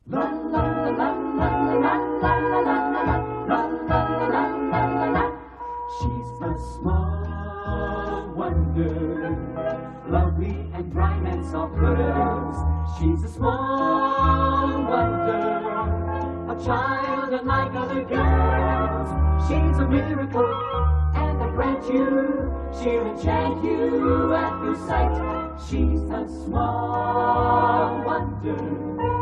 La la la la la la la la la la la la la la. She's a small wonder, lovely and bright and soft curves. She's a small wonder, a child unlike other girls. She's a miracle, and I grant you, she'll enchant you at first sight. She's a small wonder,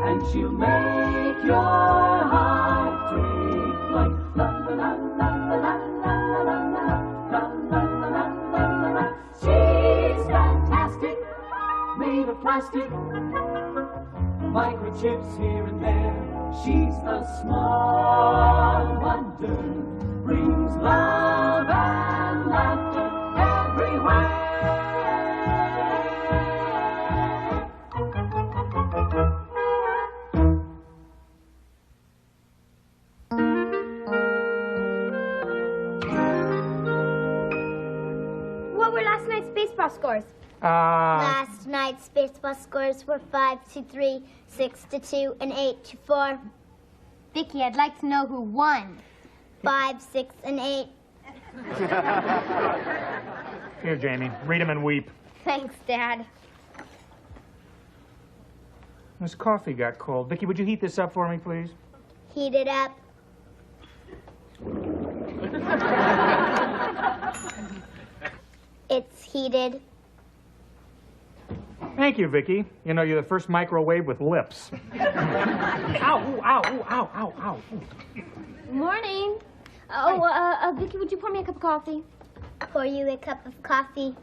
and she'll make your heart take flight. La la la la la la la la la la la la. She's fantastic, made of plastic, microchips here and there. She's a small wonder, brings love and laughter everywhere. What were last night's baseball scores? Last night's baseball scores were 5-3, 6-2, and 8-4. Vicki, I'd like to know who won. 5, 6, and 8. Here, Jamie, read them and weep. Thanks, Dad. This coffee got cold. Vicki, would you heat this up for me, please? Heat it up. It's heated. Thank you, Vicki. You know, you're the first microwave with lips. Ow, ow, ow, ow, ow. Morning. Vicki, would you pour me a cup of coffee? Pour you a cup of coffee.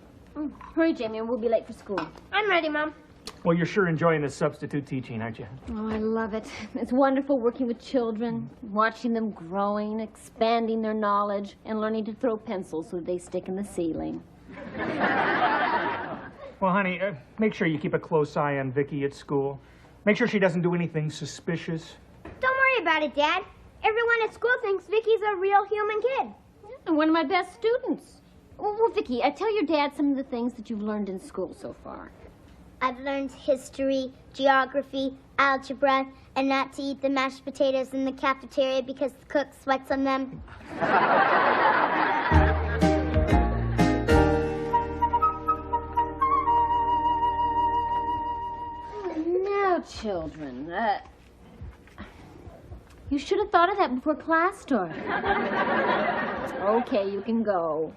Hurry, Jamie, or we'll be late for school. I'm ready, Mom. Well, you're sure enjoying this substitute teaching, aren't you? Oh, I love it. It's wonderful working with children, watching them growing, expanding their knowledge, and learning to throw pencils so they stick in the ceiling. Well, honey, make sure you keep a close eye on Vicki at school. Make sure she doesn't do anything suspicious. Don't worry about it, Dad. Everyone at school thinks Vicki's a real human kid. And one of my best students. Well, Vicki, tell your dad some of the things that you've learned in school so far. I've learned history, geography, algebra, and not to eat the mashed potatoes in the cafeteria because the cook sweats on them. Now, children, you should have thought of that before class started. Okay, you can go.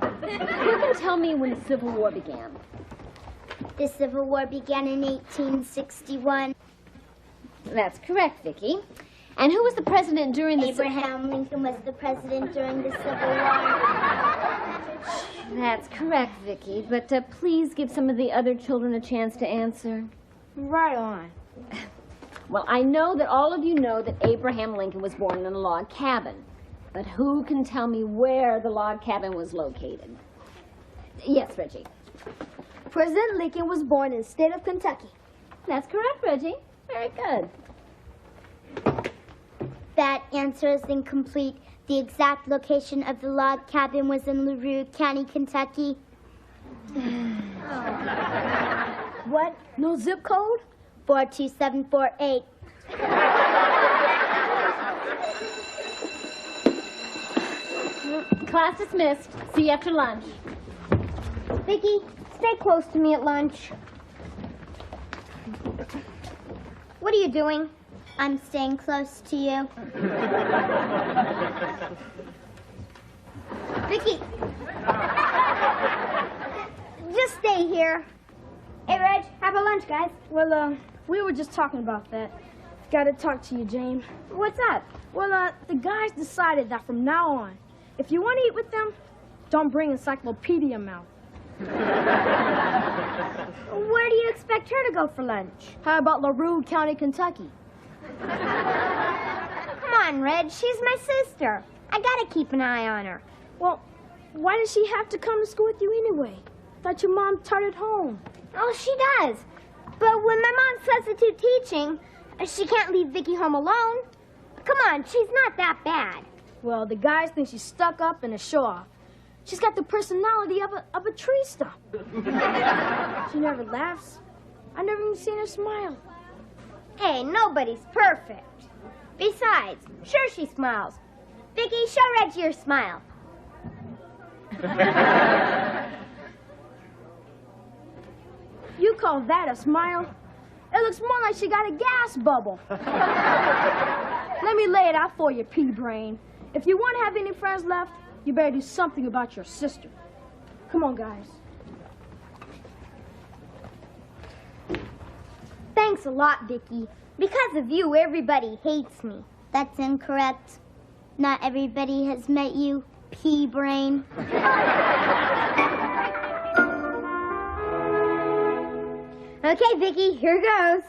Who can tell me when the Civil War began? The Civil War began in 1861. That's correct, Vicki. And who was the president during the... Abraham Lincoln was the president during the Civil War. That's correct, Vicki. But please give some of the other children a chance to answer. Right on. Well, I know that all of you know that Abraham Lincoln was born in a log cabin. But who can tell me where the log cabin was located? Yes, Reggie. President Lincoln was born in the state of Kentucky. That's correct, Reggie. Very good. That answer is incomplete. The exact location of the log cabin was in LaRue County, Kentucky. What? No zip code? 42748. Class dismissed. See you after lunch. Vicki, stay close to me at lunch. What are you doing? I'm staying close to you. Vicki! Just stay here. Hey, Reg, how about lunch, guys? Well, we were just talking about that. Gotta talk to you, James. What's up? Well, the guys decided that from now on, if you want to eat with them, don't bring Encyclopedia Mouth. Where do you expect her to go for lunch? How about LaRue County, Kentucky? Come on, Reg, she's my sister. I gotta keep an eye on her. Well, why does she have to come to school with you anyway? Thought your mom taught at home. Oh, she does. But when my mom's substitute teaching, she can't leave Vicki home alone. Come on, she's not that bad. Well, the guys think she's stuck up and a show-off. She's got the personality of a tree stump. She never laughs, I never even seen her smile. Hey, nobody's perfect. Besides, sure she smiles. Vicki, show Reggie your smile. You call that a smile? It looks more like she got a gas bubble. Let me lay it out for you, pea-brain. If you want to have any friends left, you better do something about your sister. Come on, guys. Thanks a lot, Vicki. Because of you, everybody hates me. That's incorrect. Not everybody has met you, pea-brain. Okay, Vicki, here goes.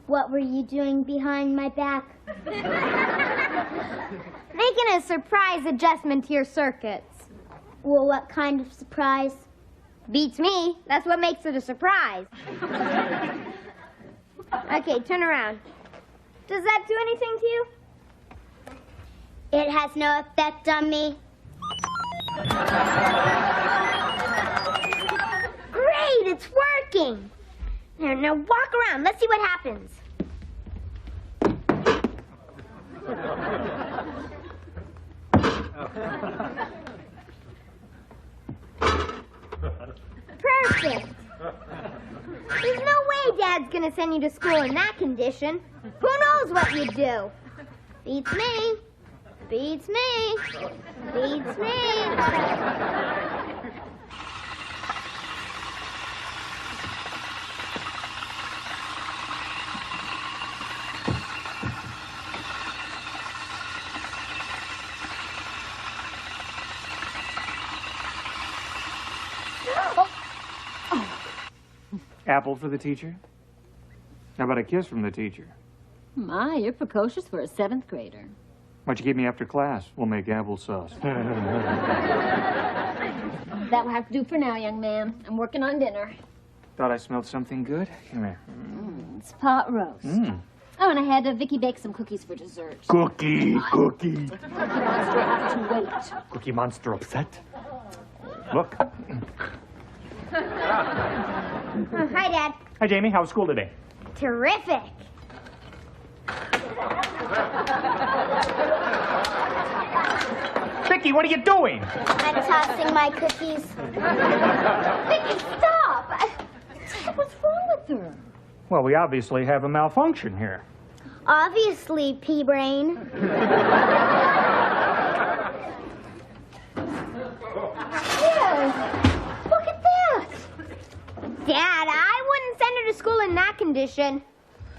What were you doing behind my back? Making a surprise adjustment to your circuits. Well, what kind of surprise? Beats me. That's what makes it a surprise. Okay, turn around. Does that do anything to you? It has no effect on me. Great, it's working. Now walk around. Let's see what happens. Perfect. There's no way Dad's gonna send you to school in that condition. Who knows what you'd do? Beats me. Beats me. Beats me. Apple for the teacher? How about a kiss from the teacher? My, you're precocious for a 7th grader. Why don't you keep me after class? We'll make applesauce. That will have to do for now, young man. I'm working on dinner. Thought I smelled something good? Come here. It's pot roast. Oh, and I had Vicki bake some cookies for dessert. Cookie. Monster has to wait. Cookie Monster upset? Look. Hi, Dad. Hi, Jamie. How was school today? Terrific. Vicki, what are you doing? I'm tossing my cookies. Vicki, stop. What's wrong with her? Well, we obviously have a malfunction here. Obviously, pea-brain. Look at that. Dad, I wouldn't send her to school in that condition.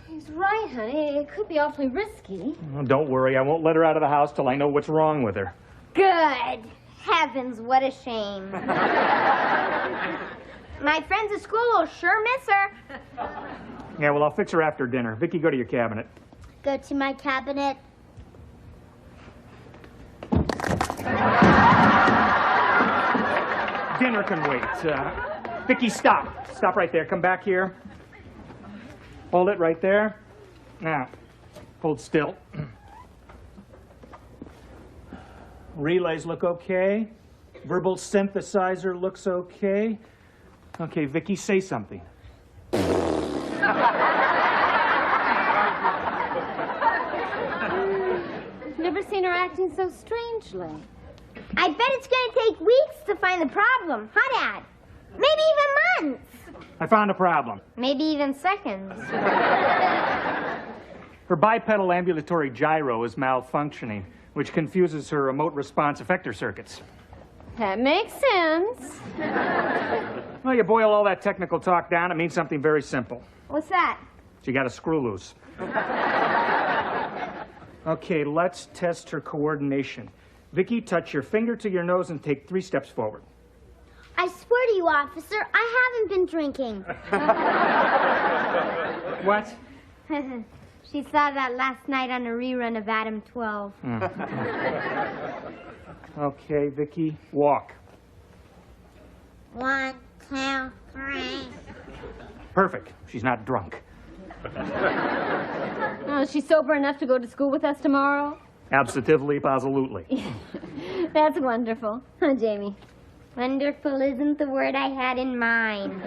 He's right, honey. It could be awfully risky. Well, don't worry. I won't let her out of the house till I know what's wrong with her. Good. Heavens, what a shame. My friends at school will sure miss her. Yeah, well, I'll fix her after dinner. Vicki, go to your cabinet. Go to my cabinet. Dinner can wait. Vicki, stop. Stop right there. Come back here. Hold it right there. Now, hold still. Relays look okay. Verbal synthesizer looks okay. Okay, Vicki, say something. I've never seen her acting so strangely. I bet it's going to take weeks to find the problem, huh, Dad? Maybe even months. I found a problem. Maybe even seconds. Her bipedal ambulatory gyro is malfunctioning, which confuses her remote response effector circuits. That makes sense. Well, you boil all that technical talk down, it means something very simple. What's that? She got a screw loose. Okay, let's test her coordination. Vicki, touch your finger to your nose and take 3 steps forward. I swear to you, officer, I haven't been drinking. What? She saw that last night on a rerun of Adam 12. Okay, Vicki, walk. 1, 2, 3. Perfect. She's not drunk. Oh, is she sober enough to go to school with us tomorrow? Absolutely, positively. That's wonderful. Huh, Jamie? Wonderful isn't the word I had in mind.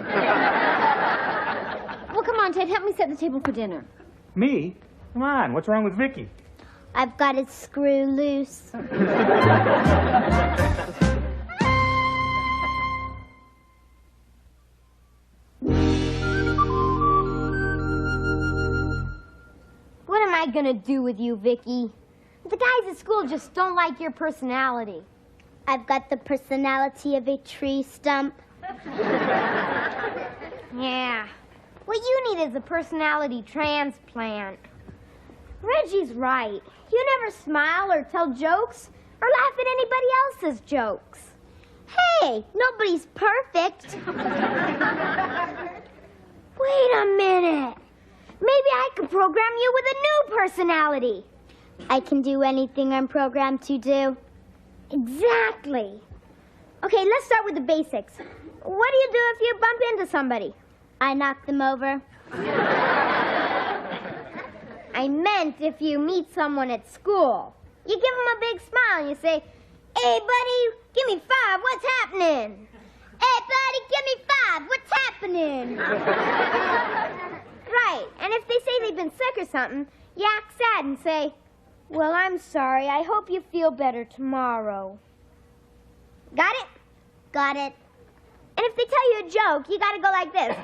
Well, come on, Ted, help me set the table for dinner. Me? Come on, what's wrong with Vicki? I've got to screw loose. What am I gonna do with you, Vicki? The guys at school just don't like your personality. I've got the personality of a tree stump. Yeah. What you need is a personality transplant. Reggie's right. You never smile or tell jokes or laugh at anybody else's jokes. Hey, nobody's perfect. Wait a minute. Maybe I can program you with a new personality. I can do anything I'm programmed to do. Exactly. Okay, let's start with the basics. What do you do if you bump into somebody? I knock them over. I meant if you meet someone at school. You give them a big smile and you say, "Hey, buddy, give me 5, what's happening?" Hey, buddy, give me 5. What's happening? Right, and if they say they've been sick or something, you act sad and say, "Well, I'm sorry, I hope you feel better tomorrow." Got it? Got it. And if they tell you a joke, you gotta go like this.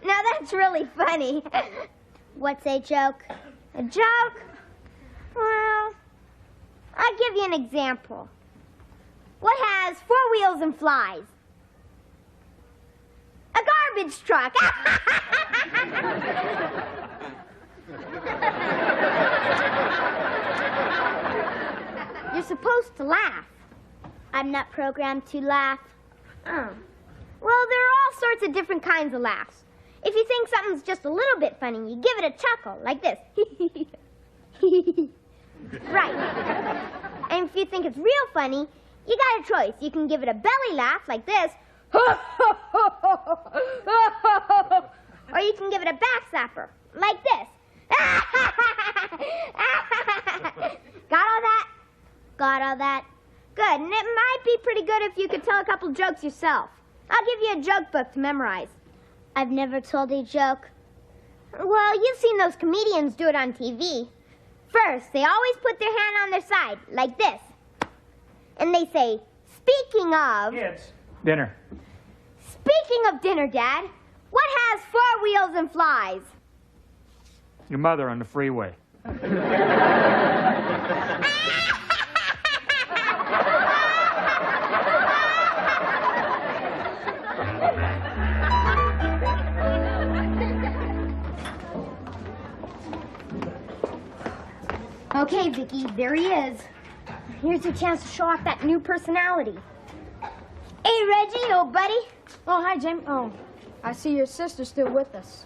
Now that's really funny. What's a joke? A joke? Well, I'll give you an example. What has 4 wheels and flies? A garbage truck. You're supposed to laugh. I'm not programmed to laugh. Oh. Well, there are all sorts of different kinds of laughs. If you think something's just a little bit funny, you give it a chuckle, like this. Right. And if you think it's real funny, you got a choice. You can give it a belly laugh, like this. Or you can give it a back slapper, like this. Got all that? Got all that? Good, and it might be pretty good if you could tell a couple jokes yourself. I'll give you a joke book to memorize. I've never told a joke. Well, you've seen those comedians do it on TV. First, they always put their hand on their side, like this. And they say, "Speaking of..." Kids, dinner. Speaking of dinner, Dad, what has 4 wheels and flies? Your mother on the freeway. Okay, Vicki, there he is. Here's your chance to show off that new personality. Hey, Reggie, old buddy. Oh, hi, Jamie. Oh, I see your sister's still with us.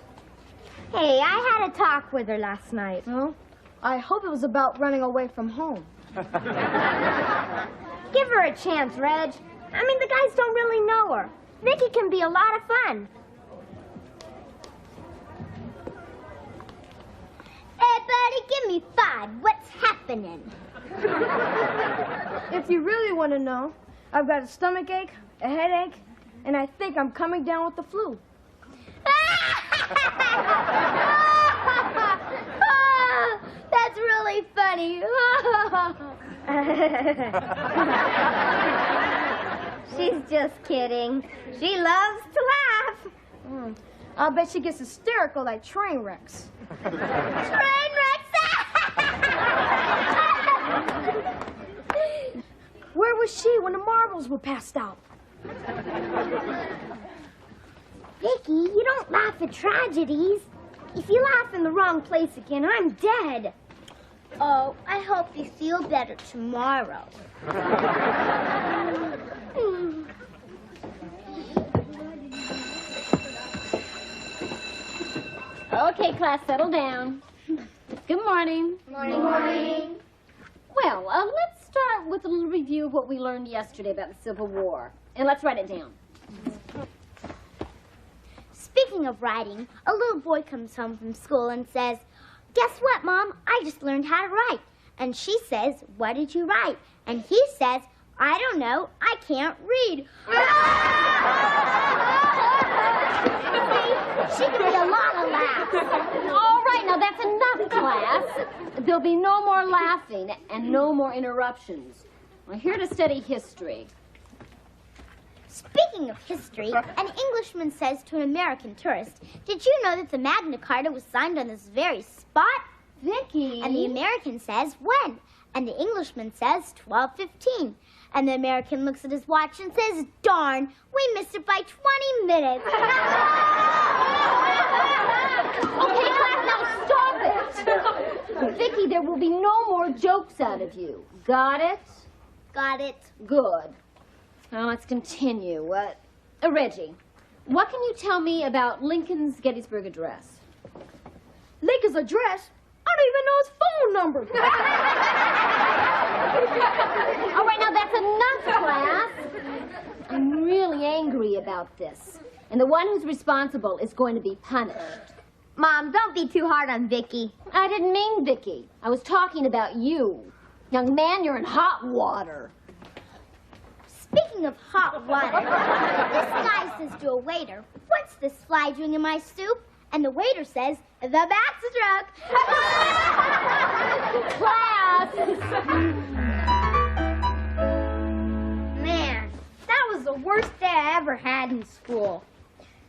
Hey, I had a talk with her last night. Oh, I hope it was about running away from home. Give her a chance, Reg. I mean, the guys don't really know her. Vicki can be a lot of fun. Hey, buddy, give me 5. What's happening? If you really want to know, I've got a stomach ache, a headache, and I think I'm coming down with the flu. That's really funny. She's just kidding. She loves to laugh. I'll bet she gets hysterical like train wrecks. Train wrecks! Where was she when the marbles were passed out? Vicki, you don't laugh at tragedies. If you laugh in the wrong place again, I'm dead. Oh, I hope you feel better tomorrow. Okay, class, settle down. Good morning. Morning. Morning. Well, let's start with a little review of what we learned yesterday about the Civil War. And let's write it down. Speaking of writing, a little boy comes home from school and says, "Guess what, Mom? I just learned how to write." And she says, "What did you write?" And he says, I don't know. I can't read. She can be a lot of laughs. All right, now that's enough, class. There'll be no more laughing and no more interruptions. We're here to study history. Speaking of history, an Englishman says to an American tourist, "Did you know that the Magna Carta was signed on this very spot?" Vicki. And the American says, "When?" And the Englishman says, 12:15. And the American looks at his watch and says, "Darn, we missed it by 20 minutes. Okay, class, now stop it. Vicki, there will be no more jokes out of you. Got it? Got it. Good. Now let's continue. Reggie, what can you tell me about Lincoln's Gettysburg Address? Lincoln's address? I don't even know his phone number. All right, now that's enough, class. I'm really angry about this. And the one who's responsible is going to be punished. Mom, don't be too hard on Vicki. I didn't mean Vicki. I was talking about you. Young man, you're in hot water. Speaking of hot water, this guy says to a waiter, "What's this fly doing in my soup?" And the waiter says, "The backstroke." Class! Man, that was the worst day I ever had in school.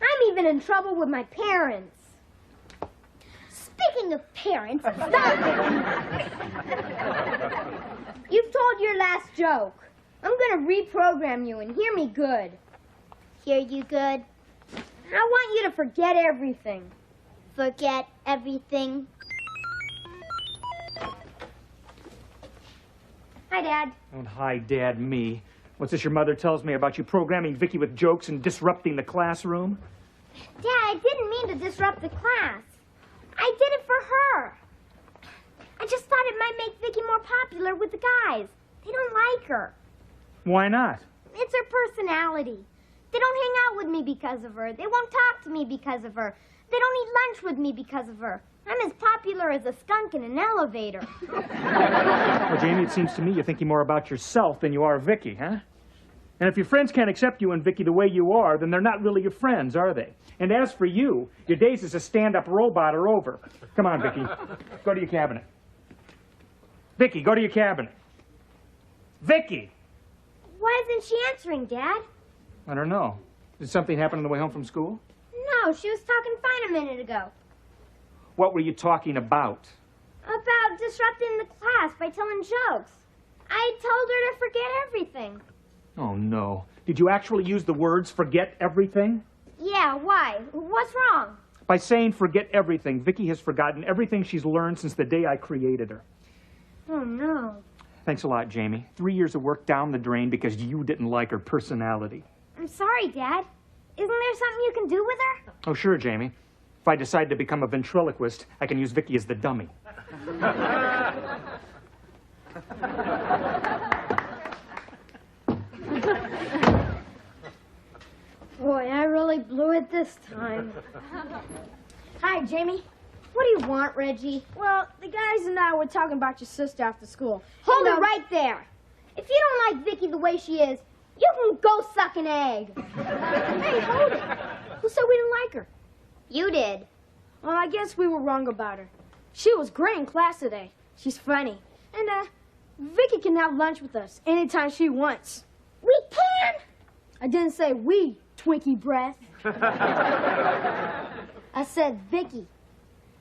I'm even in trouble with my parents. Speaking of parents, Stop it! You've told your last joke. I'm gonna reprogram you and hear me good. hear you good. I want you to forget everything. Forget everything. Hi, Dad. Don't hi, Dad, me. What's this your mother tells me about you programming Vicki with jokes and disrupting the classroom? Dad, I didn't mean to disrupt the class. I did it for her. I just thought it might make Vicki more popular with the guys. They don't like her. Why not? It's her personality. They don't hang out with me because of her. They won't talk to me because of her. They don't eat lunch with me because of her. I'm as popular as a skunk in an elevator. Well, Jamie, it seems to me you're thinking more about yourself than you are Vicki, huh? And if your friends can't accept you and Vicki the way you are, then they're not really your friends, are they? And as for you, your days as a stand-up robot are over. Come on, Vicki. Go to your cabinet. Vicki, go to your cabinet. Vicki! Why isn't she answering, Dad? I don't know. Did something happen on the way home from school? No, she was talking fine a minute ago. What were you talking about? About disrupting the class by telling jokes. I told her to forget everything. Oh, no. Did you actually use the words forget everything? Yeah, why? What's wrong? By saying forget everything, Vicki has forgotten everything she's learned since the day I created her. Oh, no. Thanks a lot, Jamie. 3 years of work down the drain because you didn't like her personality. I'm sorry, Dad. Isn't there something you can do with her? Oh, sure, Jamie. If I decide to become a ventriloquist, I can use Vicki as the dummy. Boy, I really blew it this time. Hi, Jamie. What do you want, Reggie? Well, the guys and I were talking about your sister after school. Hold And, it right there. If you don't like Vicki the way she is, you can go suck an egg. Hey, hold it. Who said we didn't like her? You did. Well, I guess we were wrong about her. She was great in class today. She's funny. And, Vicki can have lunch with us anytime she wants. We can? I didn't say we, Twinkie breath. I said Vicki.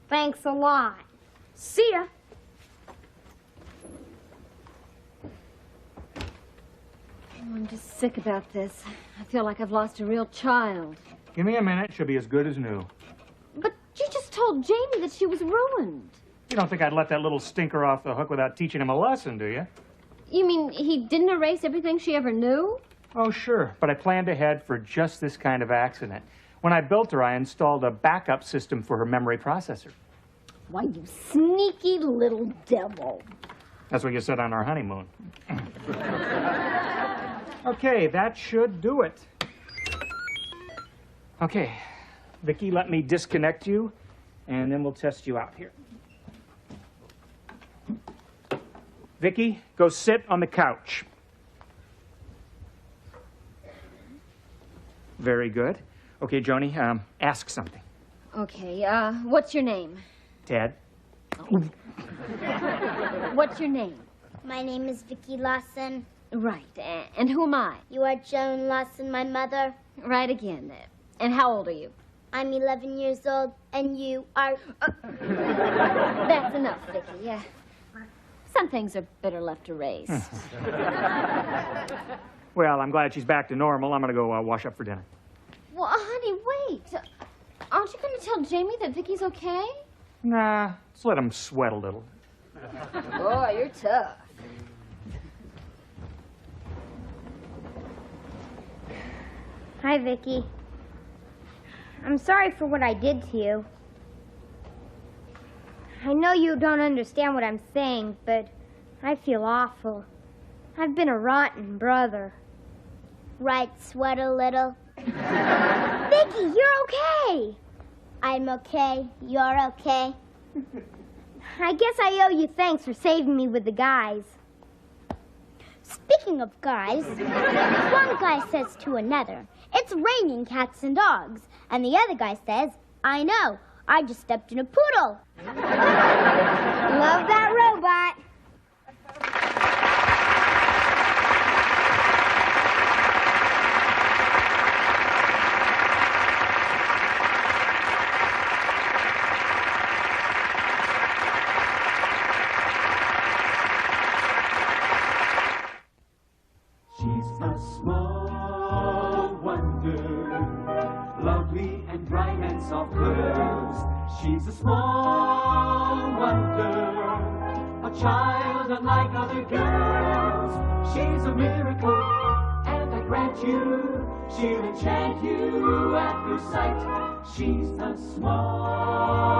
Thanks a lot. See ya. I'm just sick about this. I feel like I've lost a real child. Give me a minute. She'll be as good as new. But you just told Jamie that she was ruined. You don't think I'd let that little stinker off the hook without teaching him a lesson, do you? You mean he didn't erase everything she ever knew? Oh, sure. But I planned ahead for just this kind of accident. When I built her, I installed a backup system for her memory processor. Why, you sneaky little devil. That's what you said on our honeymoon. Okay, that should do it. Okay, Vicki, let me disconnect you, and then we'll test you out here. Vicki, go sit on the couch. Very good. Okay, Joni, ask something. Okay, what's your name? Ted? What's your name? My name is Vicki Lawson. Right, and who am I? You are Joan Lawson, my mother. Right again. And how old are you? I'm 11 years old, and you are... That's enough, Vicki. Yeah. Some things are better left erased. Well, I'm glad she's back to normal. I'm going to go wash up for dinner. Well, honey, wait. Aren't you going to tell Jamie that Vicky's okay? Nah, let's let him sweat a little. Boy, you're tough. Hi, Vicki. I'm sorry for what I did to you. I know you don't understand what I'm saying, but I feel awful. I've been a rotten brother. Right, sweat a little. Vicki, you're okay. I'm okay. You're okay. I guess I owe you thanks for saving me with the guys. Speaking of guys, one guy says to another, "It's raining cats and dogs." And the other guy says, "I know. I just stepped in a poodle." Love that robot. She's a small wonder, lovely and bright and soft curves. She's a small wonder, a child unlike other girls. She's a miracle, and I grant you, she'll enchant you at first sight. She's a small